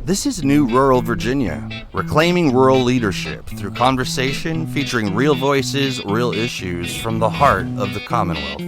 This is New Rural Virginia, reclaiming rural leadership through conversation featuring real voices, real issues from the heart of the Commonwealth.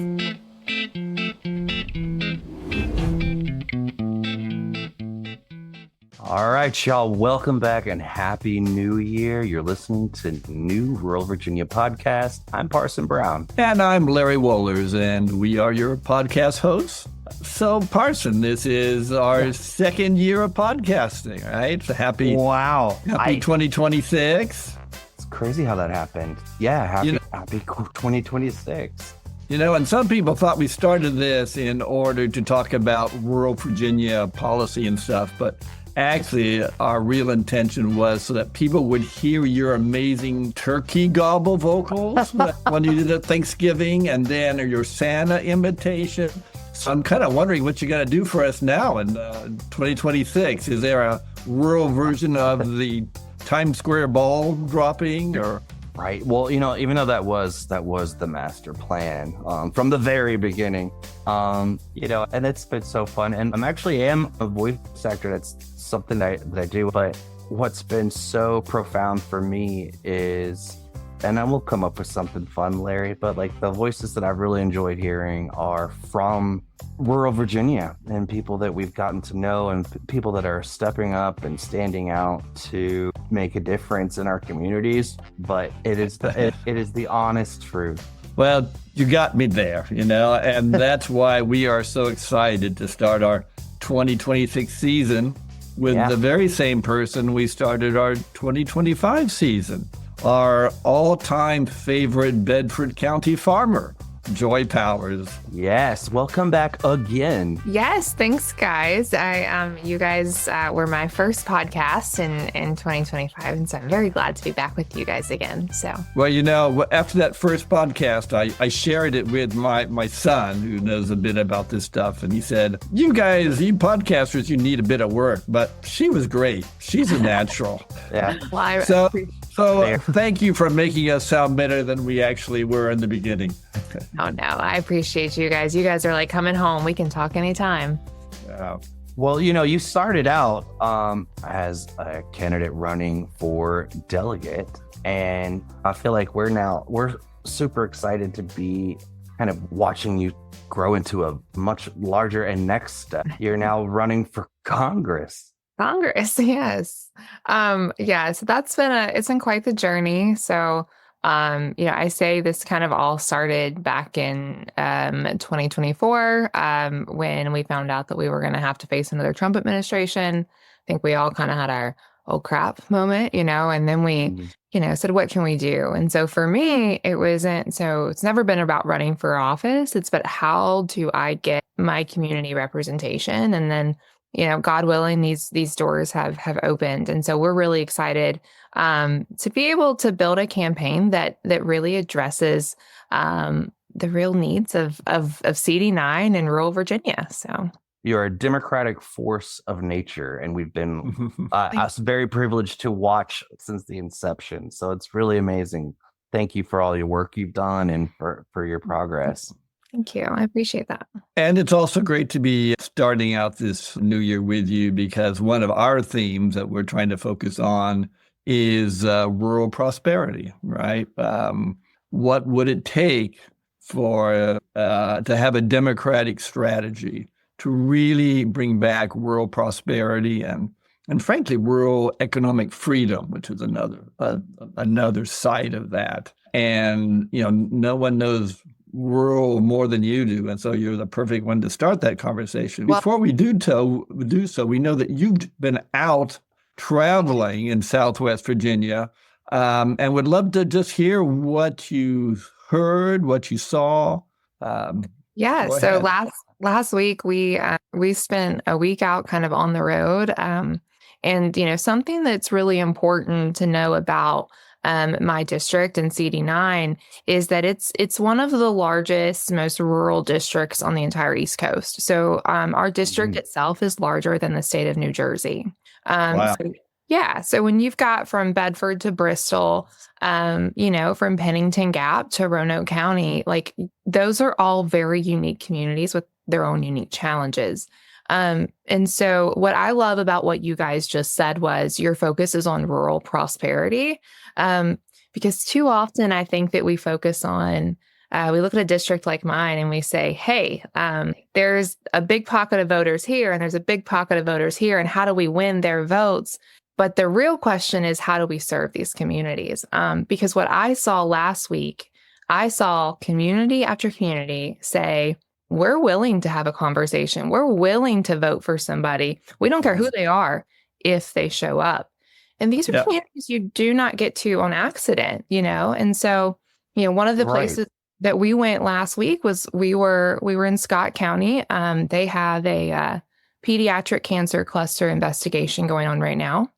All right, y'all, welcome back and Happy New Year. You're listening to New Rural Virginia Podcast. I'm Parson Brown. And I'm Larry Wohlers, and we are your podcast hosts. So, Parson, this is our second year of podcasting, right? So happy 2026. It's crazy how that happened. Yeah, happy 2026. You know, and some people thought we started this in order to talk about rural Virginia policy and stuff, but actually, our real intention was so that people would hear your amazing turkey gobble vocals when you did at Thanksgiving, and then your Santa imitation. So I'm kind of wondering what you're going to do for us now in 2026. Is there a rural version of the Times Square ball dropping, or? Right. Well, you know, even though that was the master plan from the very beginning, you know, and it's been so fun. And I'm actually am a voice actor. That's something that I do. But what's been so profound for me is, and I will come up with something fun, Larry, but like the voices that I've really enjoyed hearing are from rural Virginia and people that we've gotten to know and people that are stepping up and standing out to make a difference in our communities. But it is the honest truth. Well, you got me there, you know, and that's why we are so excited to start our 2026 season with the very same person we started our 2025 season. Our all-time favorite Bedford County farmer, Joy Powers. Yes, welcome back again. Yes, thanks, guys. You guys were my first podcast in 2025, and so I'm very glad to be back with you guys again. So, well, you know, after that first podcast, I shared it with my son, who knows a bit about this stuff, and he said, "You guys, you podcasters, you need a bit of work." But she was great. She's a natural. Yeah. Well, So thank you for making us sound better than we actually were in the beginning. Oh, no, I appreciate you guys. You guys are like coming home. We can talk anytime. Well, you know, you started out as a candidate running for delegate, and I feel like we're super excited to be kind of watching you grow into a much larger and next step. You're now running for Congress. Yes. So it's been quite the journey. So, I say this kind of all started back in 2024 when we found out that we were going to have to face another Trump administration. I think we all kind of had our oh crap moment, you know, and then we, said, what can we do? And so for me, it's never been about running for office. It's about how do I get my community representation? And then, God willing, these doors have opened. And so we're really excited to be able to build a campaign that really addresses the real needs of CD9 in rural Virginia. So you're a democratic force of nature, and we've been very privileged to watch since the inception. So it's really amazing. Thank you for all your work you've done and for your progress. Thank you. I appreciate that. And it's also great to be starting out this new year with you, because one of our themes that we're trying to focus on is rural prosperity, right? What would it take for to have a democratic strategy to really bring back rural prosperity and frankly, rural economic freedom, which is another side of that. And, no one knows rural more than you do, and so you're the perfect one to start that conversation. Before we do so, we know that you've been out traveling in Southwest Virginia, and would love to just hear what you heard, what you saw. So last week we spent a week out kind of on the road, and something that's really important to know about my district and CD9 is that it's one of the largest, most rural districts on the entire East Coast. So our district itself is larger than the state of New Jersey. Wow. So when you've got from Bedford to Bristol, from Pennington Gap to Roanoke County, like those are all very unique communities with their own unique challenges. And so what I love about what you guys just said was your focus is on rural prosperity. Because too often I think that we focus on, we look at a district like mine and we say, hey, there's a big pocket of voters here and there's a big pocket of voters here. And how do we win their votes? But the real question is, how do we serve these communities? Because what I saw last week, I saw community after community say, we're willing to have a conversation. We're willing to vote for somebody. We don't care who they are if they show up. And these are communities you do not get to on accident, And so, one of the places that we went last week was we were in Scott County. They have a pediatric cancer cluster investigation going on right now.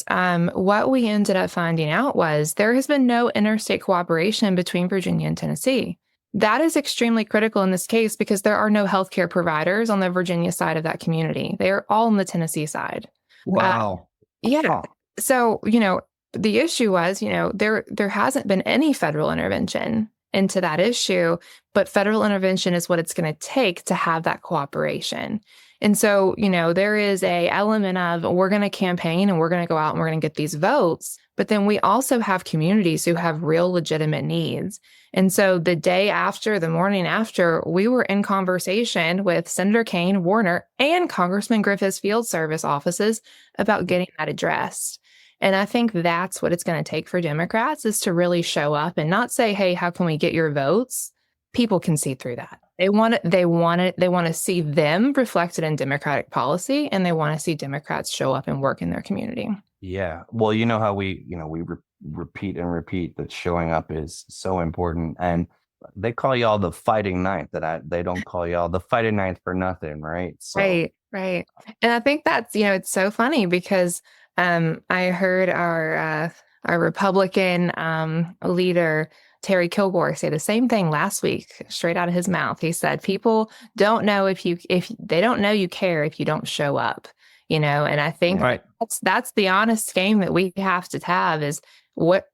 And what we ended up finding out was there has been no interstate cooperation between Virginia and Tennessee. That is extremely critical in this case because there are no healthcare providers on the Virginia side of that community. They are all on the Tennessee side. Wow. Yeah. So, the issue was, there hasn't been any federal intervention into that issue, but federal intervention is what it's going to take to have that cooperation. And so, there is a element of we're going to campaign and we're going to go out and we're going to get these votes. But then we also have communities who have real legitimate needs. And so the morning after, we were in conversation with Senator Kane, Warner, and Congressman Griffith's field service offices about getting that addressed. And I think that's what it's going to take for Democrats is to really show up and not say, hey, how can we get your votes? People can see through that. They want to see them reflected in Democratic policy, and they want to see Democrats show up and work in their community. Yeah. Well, you know how we repeat and repeat that showing up is so important. And they call y'all the fighting ninth, they don't call y'all the fighting ninth for nothing, right? So. Right. And I think that's, it's so funny because I heard our Republican leader, Terry Kilgore, say the same thing last week, straight out of his mouth. He said, people don't know if they don't know you care if you don't show up, and I think that's the honest game that we have to have is what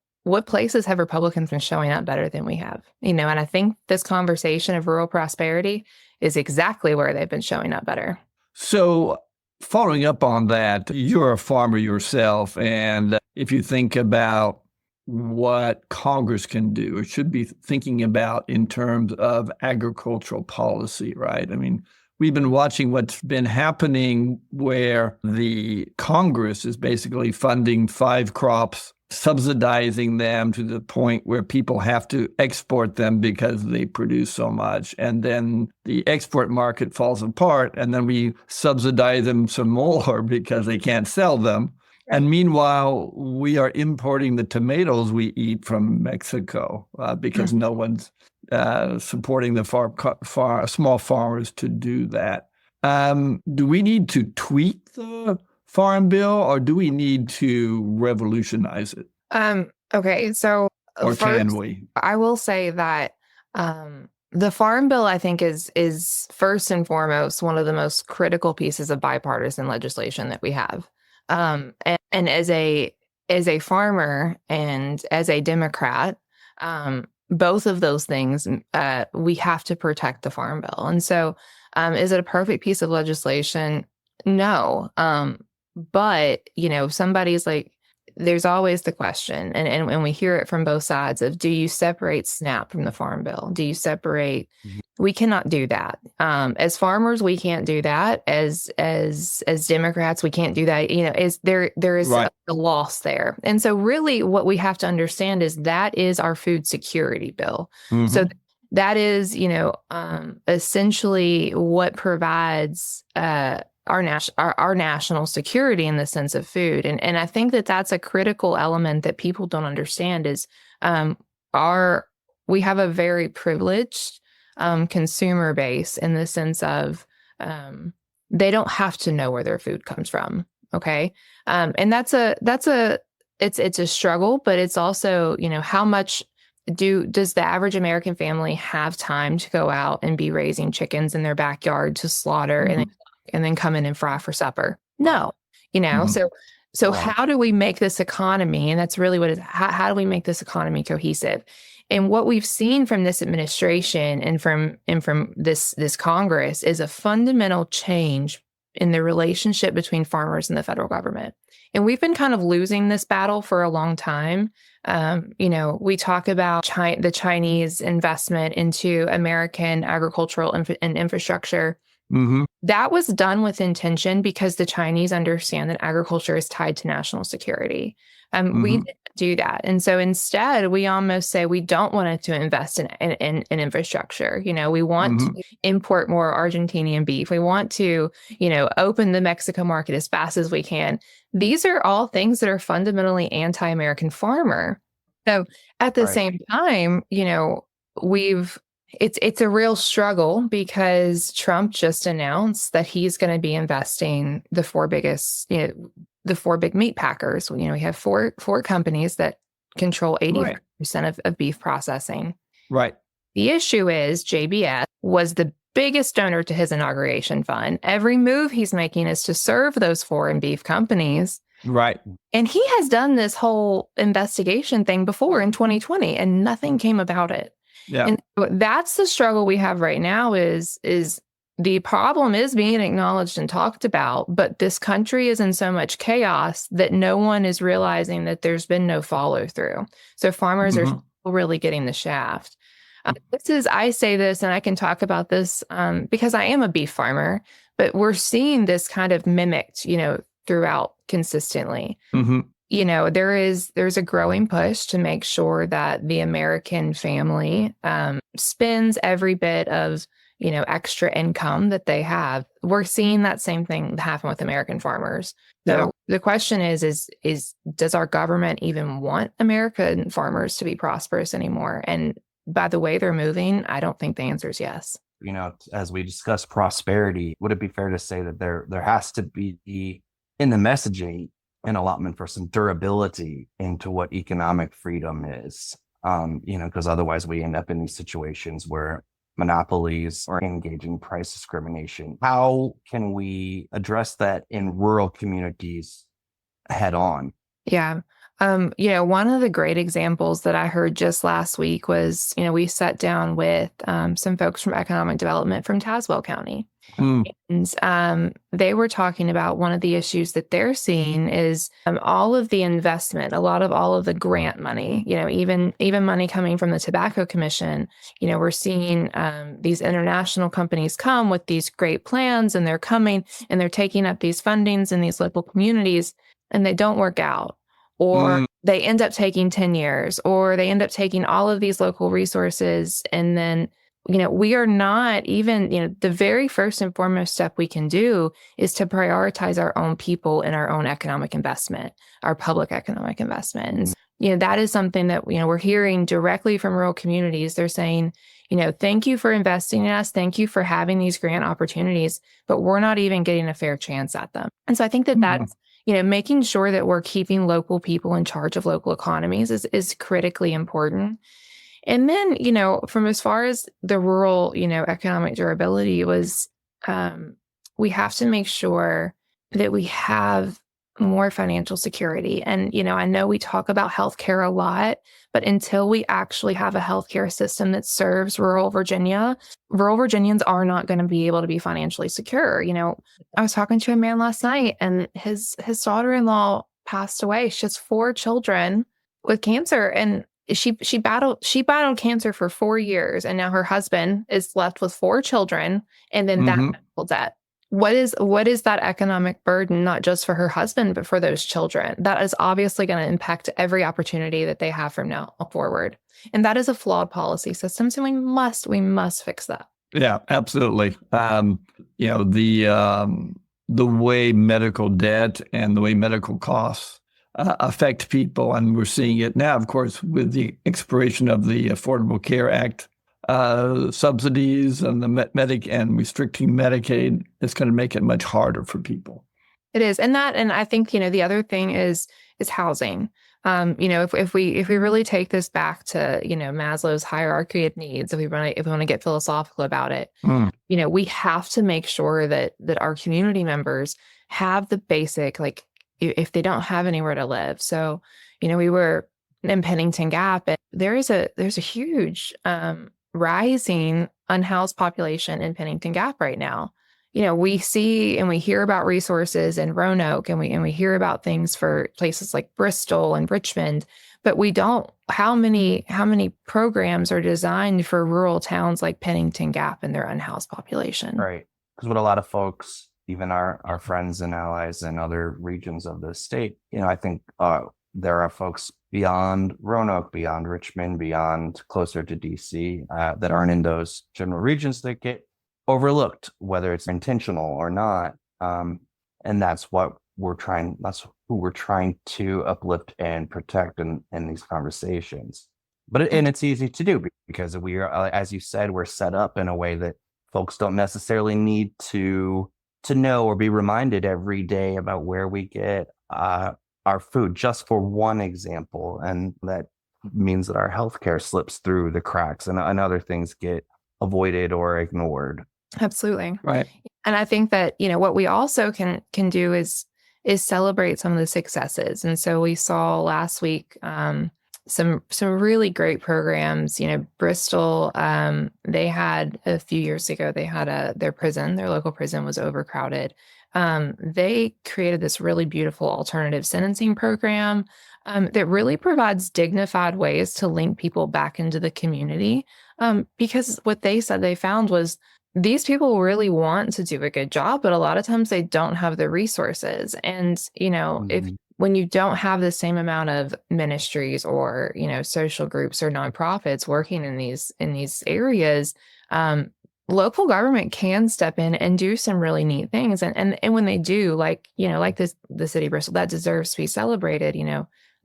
places have Republicans been showing up better than we have, and I think this conversation of rural prosperity is exactly where they've been showing up better. So following up on that, you're a farmer yourself. And if you think about what Congress can do or should be thinking about in terms of agricultural policy, right? I mean, we've been watching what's been happening where the Congress is basically funding 5 crops, subsidizing them to the point where people have to export them because they produce so much. And then the export market falls apart, and then we subsidize them some more because they can't sell them. And meanwhile, we are importing the tomatoes we eat from Mexico because no one's supporting the small farmers to do that. Do we need to tweak the Farm Bill, or do we need to revolutionize it? Okay, so or can we? I will say that the Farm Bill, I think, is first and foremost one of the most critical pieces of bipartisan legislation that we have. And as a farmer and as a Democrat, both of those things, we have to protect the Farm Bill. And so, is it a perfect piece of legislation? No. But, somebody's like, there's always the question, and we hear it from both sides of, do you separate SNAP from the Farm Bill? Do you separate? We cannot do that. As farmers, we can't do that. As Democrats, we can't do that. There is a loss there. And so really what we have to understand is that is our food security bill. Mm-hmm. So that is, essentially what provides our national security in the sense of food. And I think that that's a critical element that people don't understand is we have a very privileged consumer base in the sense of they don't have to know where their food comes from. Okay. And it's a struggle, but it's also, how much does the average American family have time to go out and be raising chickens in their backyard to slaughter mm-hmm. and then come in and fry for supper? No, mm-hmm. So how do we make this economy? And that's really what it is. How do we make this economy cohesive? And what we've seen from this administration and from this Congress is a fundamental change in the relationship between farmers and the federal government. And we've been kind of losing this battle for a long time. We talk about the Chinese investment into American agricultural and infrastructure. Mm-hmm. That was done with intention because the Chinese understand that agriculture is tied to national security. We didn't do that. And so instead, we almost say we don't want to invest in infrastructure. We want to import more Argentinian beef. We want to, open the Mexico market as fast as we can. These are all things that are fundamentally anti-American farmer. So at the same time, it's a real struggle because Trump just announced that he's going to be investing the four big meat packers. We have four companies that control 80% of beef processing. Right. The issue is JBS was the biggest donor to his inauguration fund. Every move he's making is to serve those foreign beef companies. Right. And he has done this whole investigation thing before in 2020 and nothing came about it. Yeah. And that's the struggle we have right now is the problem is being acknowledged and talked about, but this country is in so much chaos that no one is realizing that there's been no follow through. So farmers are still really getting the shaft. I say this and I can talk about this because I am a beef farmer, but we're seeing this kind of mimicked, throughout consistently. There's a growing push to make sure that the American family spends every bit of, extra income that they have. We're seeing that same thing happen with American farmers. So the question is does our government even want American farmers to be prosperous anymore? And by the way they're moving, I don't think the answer is yes. As we discuss prosperity, would it be fair to say that there has to be in the messaging an allotment for some durability into what economic freedom is, because otherwise we end up in these situations where monopolies are engaging price discrimination. How can we address that in rural communities head on? Yeah. One of the great examples that I heard just last week was, we sat down with some folks from economic development from Tazewell County. And they were talking about one of the issues that they're seeing is all of the investment, all of the grant money, even money coming from the Tobacco Commission. We're seeing these international companies come with these great plans, and they're coming and they're taking up these fundings in these local communities, and they don't work out. Or they end up taking 10 years, or they end up taking all of these local resources. And then, we are not even, the very first and foremost step we can do is to prioritize our own people and our own economic investment, our public economic investment. And, that is something that, we're hearing directly from rural communities. They're saying, thank you for investing in us. Thank you for having these grant opportunities, but we're not even getting a fair chance at them. And so I think that that's, making sure that we're keeping local people in charge of local economies is critically important. And then, from as far as the rural, economic durability was, we have to make sure that we have more financial security. And, I know we talk about healthcare a lot, but until we actually have a healthcare system that serves rural Virginians are not going to be able to be financially secure. I was talking to a man last night, and his daughter-in-law passed away. She has 4 children with cancer, and she battled cancer for 4 years, and now her husband is left with 4 children, and then that medical debt. What is that economic burden, not just for her husband, but for those children? That is obviously going to impact every opportunity that they have from now forward. And that is a flawed policy system. So we must fix that. Yeah, absolutely. The way medical debt and the way medical costs affect people, and we're seeing it now, of course, with the expiration of the Affordable Care Act subsidies and and restricting Medicaid. It's going to make it much harder for people. It is, and I think the other thing is housing. If we really take this back to Maslow's hierarchy of needs, if we want to get philosophical about it, we have to make sure that our community members have the basic, like, if they don't have anywhere to live. So we were in Pennington Gap, and there's a huge rising unhoused population in Pennington Gap right now. we see and we hear about resources in Roanoke, and we hear about things for places like Bristol and Richmond, but we don't. How many programs are designed for rural towns like Pennington Gap and their unhoused population? Right. Because what a lot of folks, even our friends and allies in other regions of the state, I think there are folks beyond Roanoke, beyond Richmond, beyond closer to DC that aren't in those general regions that get overlooked, whether it's intentional or not. And that's what that's who we're trying to uplift and protect in these conversations. And it's easy to do because we are, as you said, we're set up in a way that folks don't necessarily need to know or be reminded every day about where we get our food, just for one example. And that means that our healthcare slips through the cracks and other things get avoided or ignored. Absolutely. Right. And I think that, what we also can do is celebrate some of the successes. And so we saw last week some really great programs. Bristol, they had a few years ago, they had their local prison was overcrowded. They created this really beautiful alternative sentencing program that really provides dignified ways to link people back into the community. Because what they said they found was these people really want to do a good job, but a lot of times they don't have the resources. And, if when you don't have the same amount of ministries or, social groups or nonprofits working in these areas, local government can step in and do some really neat things. And when they do, like the city of Bristol, that deserves to be celebrated.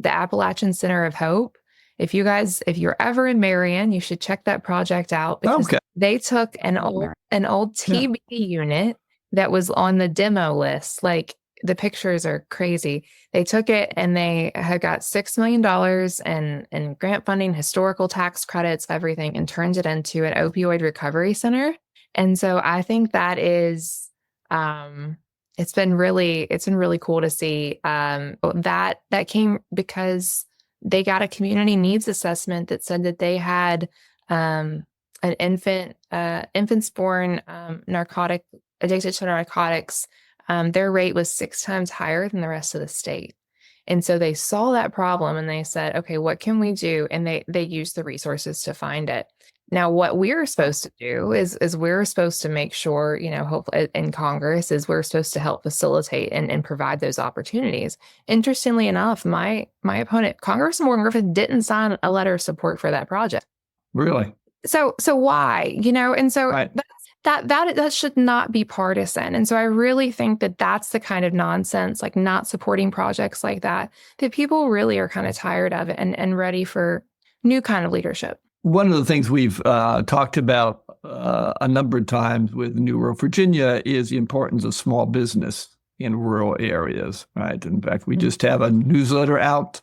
The Appalachian Center of Hope. If you're ever in Marion, you should check that project out, because they took an old TB unit that was on the demo list. Like, the pictures are crazy. They took it and they had got $6 million in grant funding, historical tax credits, everything, and turned it into an opioid recovery center. And so I think that is, it's been really cool to see that came because they got a community needs assessment that said that they had an infants born addicted to narcotics. Their rate was 6 times higher than the rest of the state. And so they saw that problem and they said, okay, what can we do? And they used the resources to find it. Now, what we're supposed to do is we're supposed to make sure, hopefully in Congress, is we're supposed to help facilitate and provide those opportunities. Interestingly enough, my opponent, Congressman Morgan Griffith, didn't sign a letter of support for that project. Really? So why? And so right. That should not be partisan. And so I really think that that's the kind of nonsense, like not supporting projects like that people really are kind of tired of and ready for new kind of leadership. One of the things we've talked about a number of times with New Rural Virginia is the importance of small business in rural areas, right? In fact, we just have a newsletter out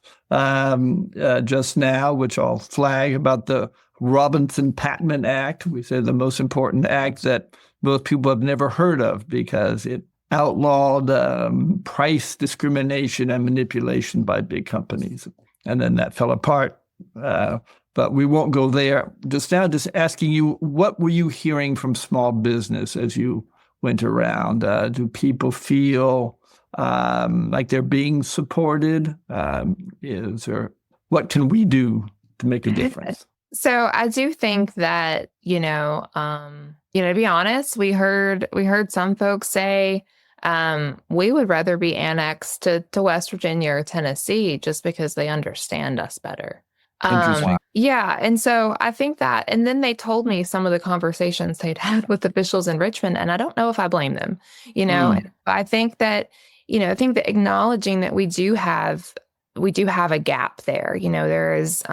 just now, which I'll flag, about the Robinson-Patman Act. We said the most important act that most people have never heard of because it outlawed price discrimination and manipulation by big companies. And then that fell apart. But we won't go there. Just asking you, what were you hearing from small business as you went around? Do people feel like they're being supported? What can we do to make a difference? So I do think that, to be honest, we heard some folks say we would rather be annexed to West Virginia or Tennessee just because they understand us better. Interesting. Yeah. And so I think that, and then they told me some of the conversations they'd had with officials in Richmond, and I don't know if I blame them, I think that, that acknowledging that we do have a gap there, there is,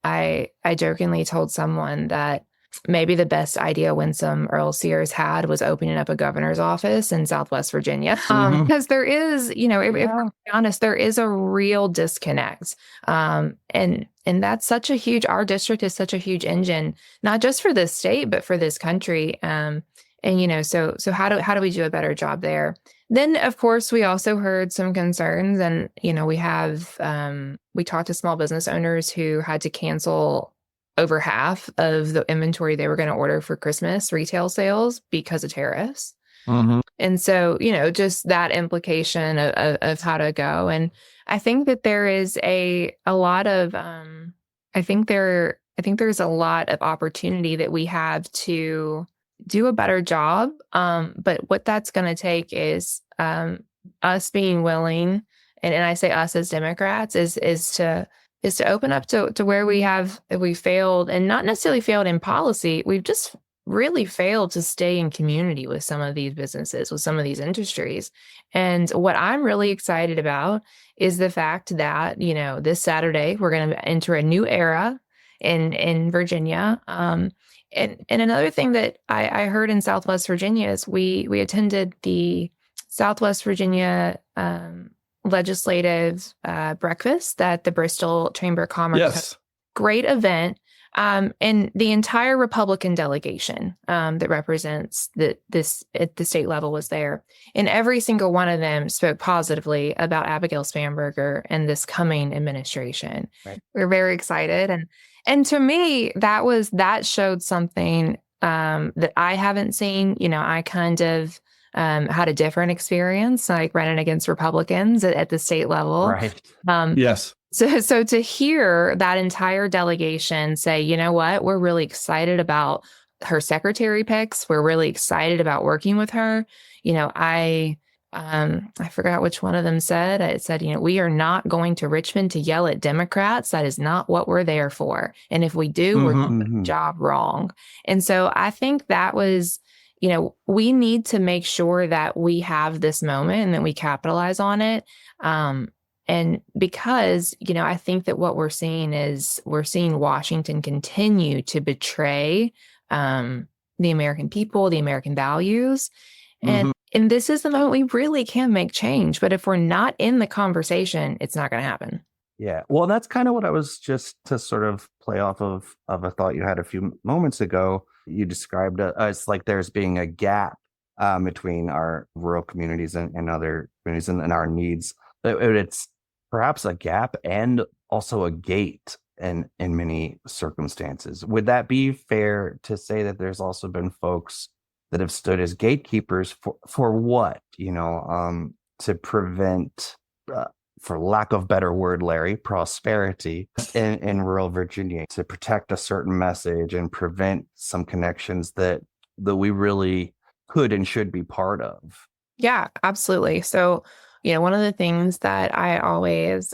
I jokingly told someone that maybe the best idea Winsome Earl Sears had was opening up a governor's office in Southwest Virginia. Because there is, if we're honest, there is a real disconnect. And that's our district is such a huge engine, not just for this state, but for this country. So how do we do a better job there? Then, of course, we also heard some concerns, and, we talked to small business owners who had to cancel over half of the inventory they were going to order for Christmas retail sales because of tariffs. And so, just that implication of how to go. And I think that there is a lot of, I think there's a lot of opportunity that we have to do a better job. But what that's going to take is us being willing, and I say us as Democrats, is to open up to where we failed, and not necessarily failed in policy. We've just really failed to stay in community with some of these businesses, with some of these industries. And what I'm really excited about is the fact that, this Saturday, we're going to enter a new era in Virginia. And another thing that I heard in Southwest Virginia is we attended the Southwest Virginia legislative breakfast that the Bristol Chamber of Commerce Yes. Great event. And the entire Republican delegation that represents this at the state level was there. And every single one of them spoke positively about Abigail Spanberger and this coming administration. Right. We're very excited. And to me, that showed something that I haven't seen. I kind of had a different experience, like running against Republicans at the state level. Right. Yes. So to hear that entire delegation say, you know what, we're really excited about her secretary picks. We're really excited about working with her. I forgot which one of them said. It said, we are not going to Richmond to yell at Democrats. That is not what we're there for. And if we do, we're doing the job wrong. And so I think that was, we need to make sure that we have this moment and that we capitalize on it. And because, I think that what we're seeing is Washington continue to betray the American people, the American values. And this is the moment we really can make change. But if we're not in the conversation, it's not going to happen. Yeah. Well, that's kind of what I was just to sort of play off of a thought you had a few moments ago. You described us like there's being a gap between our rural communities and other communities and our needs. It's perhaps a gap and also a gate in many circumstances. Would that be fair to say that there's also been folks that have stood as gatekeepers for what, to prevent, for lack of better word, Larry, prosperity in rural Virginia, to protect a certain message and prevent some connections that we really could and should be part of? Yeah, absolutely. So, one of the things that I always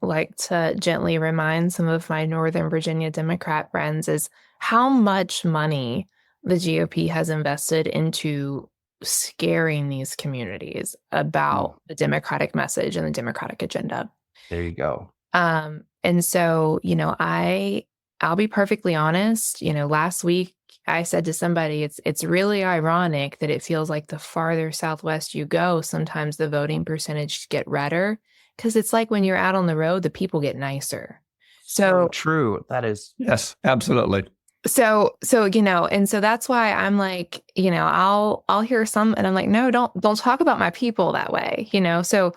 like to gently remind some of my Northern Virginia Democrat friends is how much money the GOP has invested into scaring these communities about the Democratic message and the Democratic agenda. There you go. And so, I'll be perfectly honest. Last week I said to somebody, it's really ironic that it feels like the farther southwest you go, sometimes the voting percentage get redder, because it's like when you're out on the road, the people get nicer. So true. That is. Yes, absolutely. So, and so that's why I'm like, I'll hear some and I'm like, no, don't talk about my people that way, So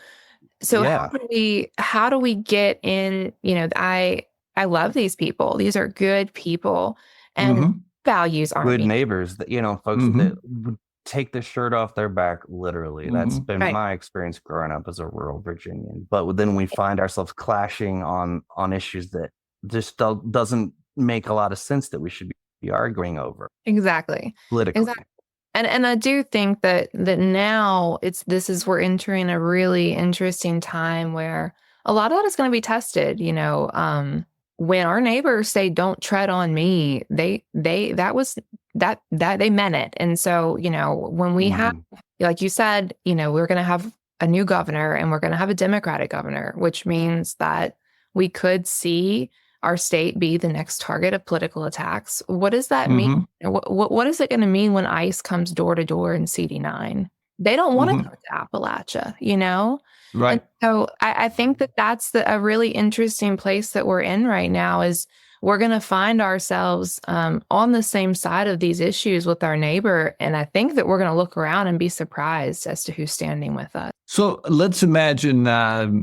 Yeah. how do we get in, I love these people. These are good people and values aren't good neighbors that, folks that would take the shirt off their back, literally. That's been my experience growing up as a rural Virginian. But then we find ourselves clashing on issues that just doesn't make a lot of sense that we should be arguing over. Exactly. Politically. Exactly. And I do think that now we're entering a really interesting time where a lot of that is going to be tested. When our neighbors say "Don't tread on me," they meant it. And so when we have, like you said, we're going to have a new governor and we're going to have a Democratic governor, which means that we could see our state be the next target of political attacks. What does that mean? What is it going to mean when ICE comes door to door in CD9? They don't want to go to Appalachia, Right. And so I think that that's a really interesting place that we're in right now is we're going to find ourselves on the same side of these issues with our neighbor. And I think that we're going to look around and be surprised as to who's standing with us. So let's imagine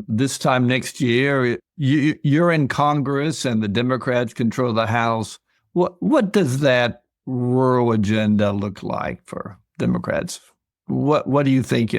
this time next year, you're in Congress and the Democrats control the House. What does that rural agenda look like for Democrats? What do you think,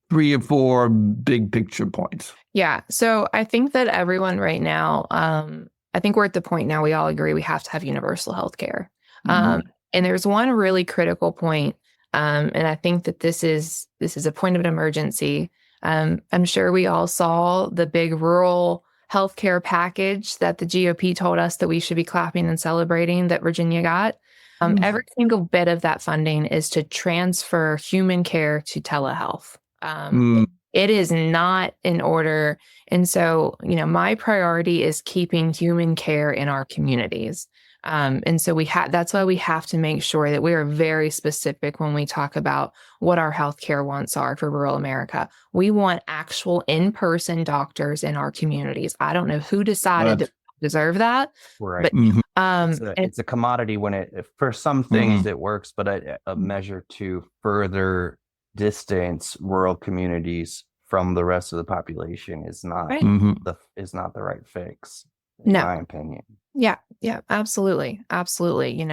3 or 4 big picture points? Yeah. So I think that everyone right now, I think we're at the point now we all agree we have to have universal health care. Mhm. And there's one really critical point, and I think that this is a point of an emergency. I'm sure we all saw the big rural healthcare package that the GOP told us that we should be clapping and celebrating that Virginia got. Every single bit of that funding is to transfer human care to telehealth. Mm, It is not in order. And so, my priority is keeping human care in our communities. And so that's why we have to make sure that we are very specific when we talk about what our healthcare wants are for rural America. We want actual in-person doctors in our communities. I don't know who decided Right. to deserve that, Right. but mhm, and It's a commodity when for some things it works, but a measure to further distance rural communities from the rest of the population is not right. mhm. the right fix, in No. my opinion. Yeah, yeah, absolutely. Absolutely.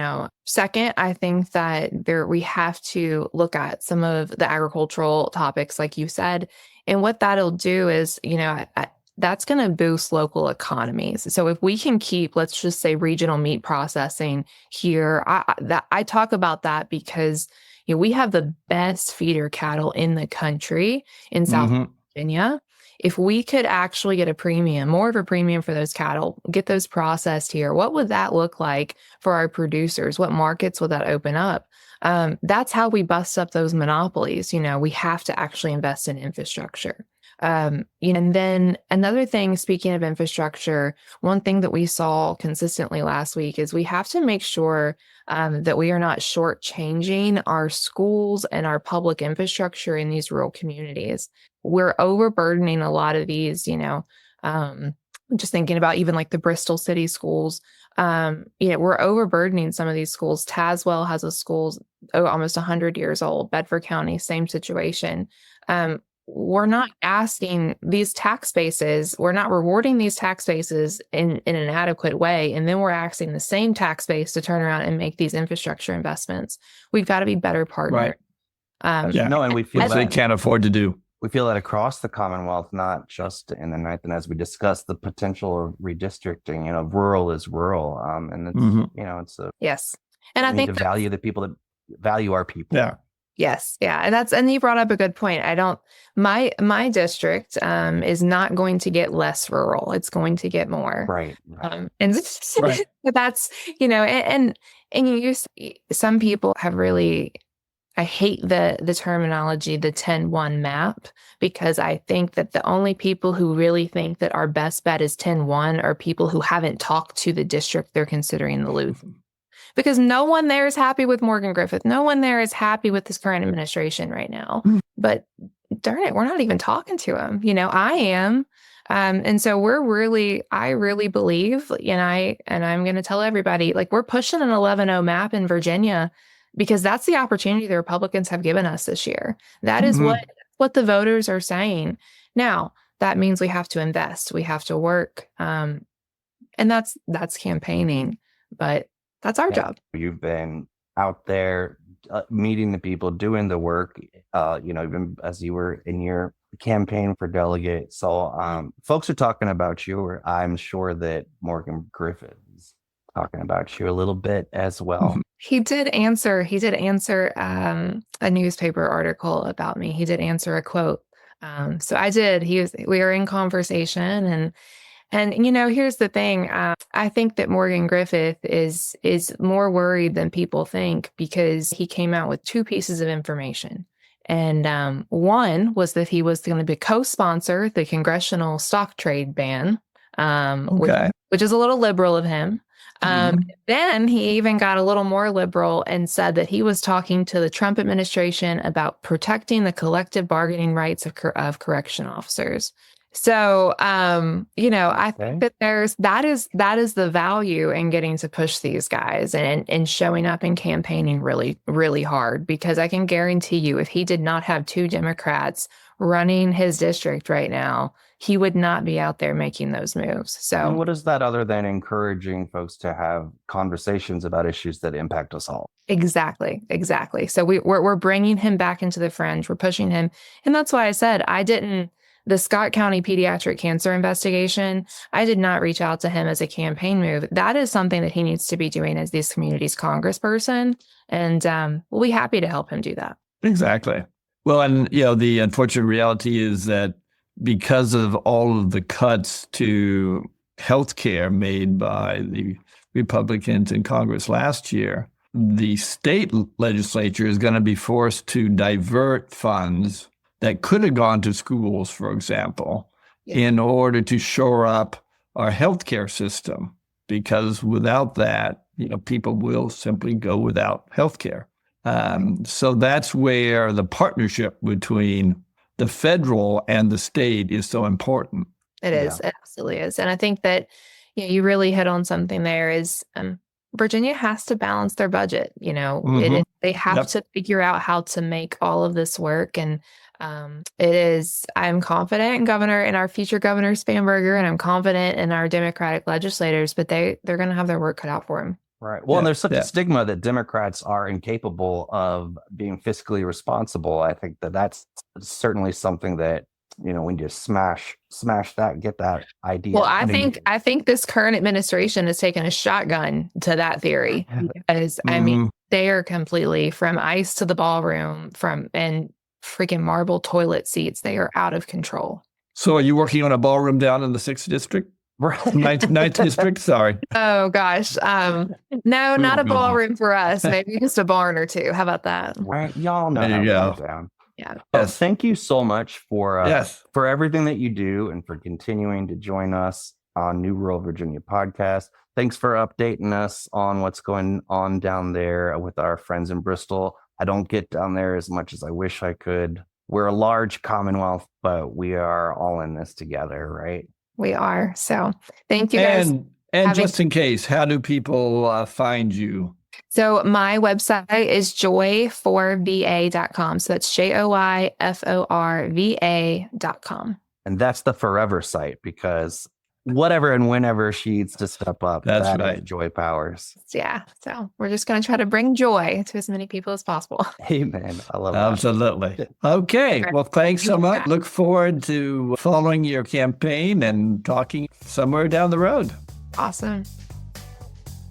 Second, I think that we have to look at some of the agricultural topics, like you said, and what that'll do is, that's going to boost local economies. So if we can keep, let's just say, regional meat processing here, I talk about that because we have the best feeder cattle in the country in South Mhm. Virginia. If we could actually get a premium, more of a premium for those cattle, get those processed here, what would that look like for our producers? What markets would that open up? That's how we bust up those monopolies. We have to actually invest in infrastructure. And then another thing, speaking of infrastructure, one thing that we saw consistently last week is we have to make sure that we are not shortchanging our schools and our public infrastructure in these rural communities. We're overburdening a lot of these, just thinking about even like the Bristol city schools. We're overburdening some of these schools. Tazewell has a school almost 100 years old. Bedford County, same situation. We're not asking these tax bases, we're not rewarding these tax bases in an adequate way. And then we're asking the same tax base to turn around and make these infrastructure investments. We've got to be better partners. Right. Yeah. No, and we feel Which they that can't afford to do. we feel that across the Commonwealth, not just in the ninth. And as we discussed, the potential of redistricting, rural is rural. And it's, Mhm. it's a, Yes. And we I need think to that's, value the people that value our people. Yeah. yes, yeah. And you brought up a good point. My district is not going to get less rural. It's going to get more. Right. And Right. that's, some people have really, I hate the terminology, the 10-1 map, because I think that the only people who really think that our best bet is 10-1 are people who haven't talked to the district they're considering the lose. Because no one there is happy with Morgan Griffith. No one there is happy with this current administration right now. But darn it, we're not even talking to him. I am. And so I really believe, and I'm going to tell everybody, like, we're pushing an 11-0 map in Virginia because that's the opportunity the Republicans have given us this year. That is what the voters are saying. Now, that means we have to invest. We have to work. And that's campaigning, but that's our job. You've been out there meeting the people, doing the work, even as you were in your campaign for delegate. So folks are talking about you, or I'm sure that Morgan Griffith is talking about you a little bit as well. He did answer a newspaper article about me. He did answer a quote. So I did. We were in conversation, and here's the thing. I think that Morgan Griffith is more worried than people think, because he came out with 2 pieces of information. And one was that he was going to co-sponsor the congressional stock trade ban, which is a little liberal of him. Then he even got a little more liberal and said that he was talking to the Trump administration about protecting the collective bargaining rights of correction officers. So, I think that that is the value in getting to push these guys and showing up and campaigning really, really hard, because I can guarantee you, if he did not have 2 Democrats running his district right now, he would not be out there making those moves. So And what is that other than encouraging folks to have conversations about issues that impact us all? exactly. So we're bringing him back into the fringe. We're pushing him. And that's why I said the Scott County pediatric cancer investigation, I did not reach out to him as a campaign move. That is something that he needs to be doing as this community's congressperson. And we'll be happy to help him do that. Exactly. Well, and the unfortunate reality is that because of all of the cuts to healthcare made by the Republicans in Congress last year, the state legislature is going to be forced to divert funds that could have gone to schools, for example, in order to shore up our healthcare system. Because without that, people will simply go without healthcare. So that's where the partnership between the federal and the state is so important. It is. It absolutely is. And I think that you really hit on something there is Virginia has to balance their budget. They have to figure out how to make all of this work. And I'm confident in our future governor Spanberger, and I'm confident in our Democratic legislators, but they're going to have their work cut out for them. Right. Well, and there's such a stigma that Democrats are incapable of being fiscally responsible. I think that's certainly something that, we need to smash that, get that idea. Well, I think this current administration has taken a shotgun to that theory, because they are completely, from ice to the ballroom, and freaking marble toilet seats, they are out of control. So are you working on a ballroom down in the 6th district? Ninth district, sorry. Oh gosh. No, not a ballroom for us. Maybe just a barn or two. How about that? Right. Y'all know there you how go. to go down. Yeah. Thank you so much for everything that you do and for continuing to join us on New Rural Virginia podcast. Thanks for updating us on what's going on down there with our friends in Bristol. I don't get down there as much as I wish I could. We're a large Commonwealth, but we are all in this together, right? We are. So thank you guys. And just in case, how do people find you? So my website is joy4va.com. So that's JOYFORVA.com. And that's the forever site, because whatever and whenever she needs to step up, that's right. Joy Powers. Yeah. So we're just going to try to bring joy to as many people as possible. Amen. I love that. Absolutely. Okay. Well, thanks so much. Look forward to following your campaign and talking somewhere down the road. Awesome.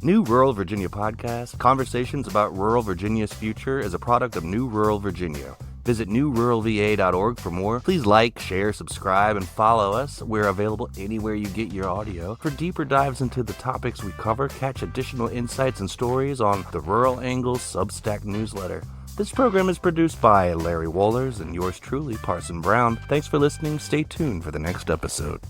New Rural Virginia podcast, Conversations about Rural Virginia's Future, is a product of New Rural Virginia. Visit newruralva.org for more. Please like, share, subscribe, and follow us. We're available anywhere you get your audio. For deeper dives into the topics we cover, catch additional insights and stories on the Rural Angles Substack newsletter. This program is produced by Larry Wohlers and yours truly, Parson Brown. Thanks for listening. Stay tuned for the next episode.